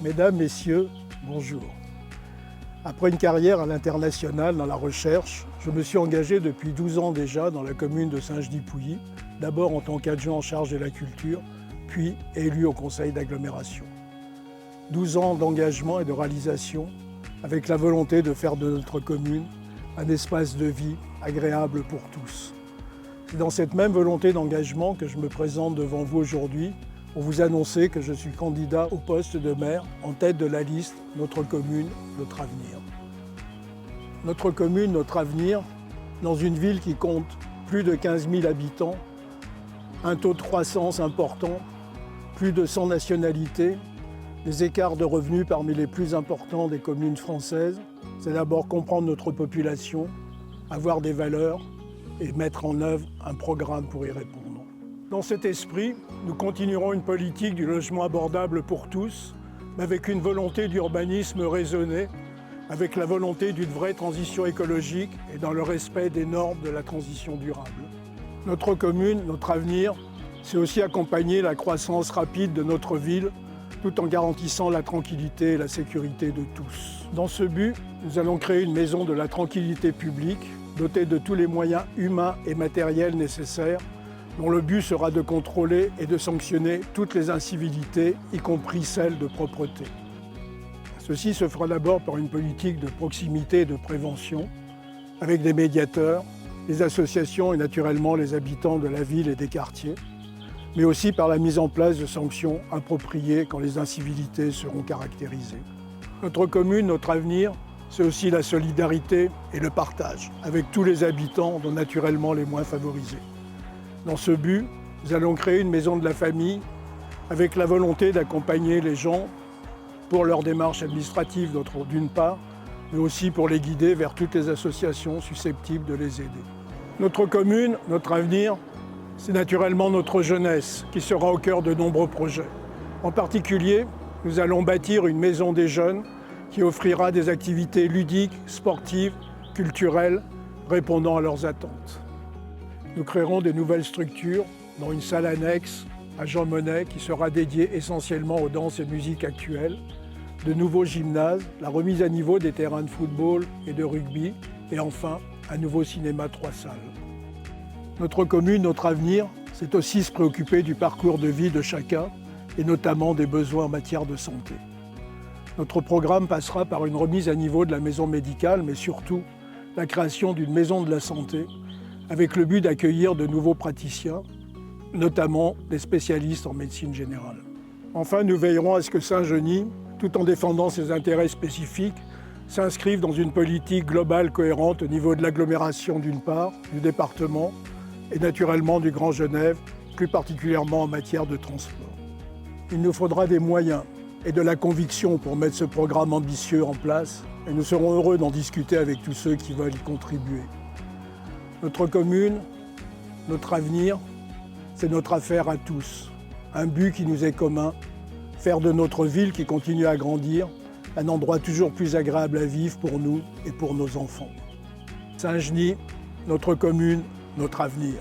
Mesdames, Messieurs, bonjour. Après une carrière à l'international dans la recherche, je me suis engagé depuis 12 ans déjà dans la commune de Saint-Genis-Pouilly, d'abord en tant qu'adjoint en charge de la culture, puis élu au conseil d'agglomération. 12 ans d'engagement et de réalisation, avec la volonté de faire de notre commune un espace de vie agréable pour tous. C'est dans cette même volonté d'engagement que je me présente devant vous aujourd'hui pour vous annoncer que je suis candidat au poste de maire en tête de la liste Notre commune, notre avenir. Notre commune, notre avenir, dans une ville qui compte plus de 15 000 habitants, un taux de croissance important, plus de 100 nationalités, des écarts de revenus parmi les plus importants des communes françaises, c'est d'abord comprendre notre population, avoir des valeurs et mettre en œuvre un programme pour y répondre. Dans cet esprit, nous continuerons une politique du logement abordable pour tous, mais avec une volonté d'urbanisme raisonné, avec la volonté d'une vraie transition écologique et dans le respect des normes de la transition durable. Notre commune, notre avenir, c'est aussi accompagner la croissance rapide de notre ville, tout en garantissant la tranquillité et la sécurité de tous. Dans ce but, nous allons créer une maison de la tranquillité publique, dotée de tous les moyens humains et matériels nécessaires, dont le but sera de contrôler et de sanctionner toutes les incivilités, y compris celles de propreté. Ceci se fera d'abord par une politique de proximité et de prévention, avec des médiateurs, les associations et naturellement les habitants de la ville et des quartiers, mais aussi par la mise en place de sanctions appropriées quand les incivilités seront caractérisées. Notre commune, notre avenir, c'est aussi la solidarité et le partage, avec tous les habitants, dont naturellement les moins favorisés. Dans ce but, nous allons créer une maison de la famille avec la volonté d'accompagner les gens pour leurs démarches administratives d'une part, mais aussi pour les guider vers toutes les associations susceptibles de les aider. Notre commune, notre avenir, c'est naturellement notre jeunesse qui sera au cœur de nombreux projets. En particulier, nous allons bâtir une maison des jeunes qui offrira des activités ludiques, sportives, culturelles, répondant à leurs attentes. Nous créerons de nouvelles structures, dont une salle annexe à Jean Monnet qui sera dédiée essentiellement aux danses et musiques actuelles, de nouveaux gymnases, la remise à niveau des terrains de football et de rugby, et enfin un nouveau cinéma 3 salles. Notre commune, notre avenir, c'est aussi se préoccuper du parcours de vie de chacun et notamment des besoins en matière de santé. Notre programme passera par une remise à niveau de la maison médicale, mais surtout la création d'une maison de la santé avec le but d'accueillir de nouveaux praticiens, notamment des spécialistes en médecine générale. Enfin, nous veillerons à ce que Saint-Genis, tout en défendant ses intérêts spécifiques, s'inscrive dans une politique globale cohérente au niveau de l'agglomération d'une part, du département et naturellement du Grand Genève, plus particulièrement en matière de transport. Il nous faudra des moyens et de la conviction pour mettre ce programme ambitieux en place et nous serons heureux d'en discuter avec tous ceux qui veulent y contribuer. Notre commune, notre avenir, c'est notre affaire à tous. Un but qui nous est commun, faire de notre ville qui continue à grandir un endroit toujours plus agréable à vivre pour nous et pour nos enfants. Saint-Genis, notre commune, notre avenir.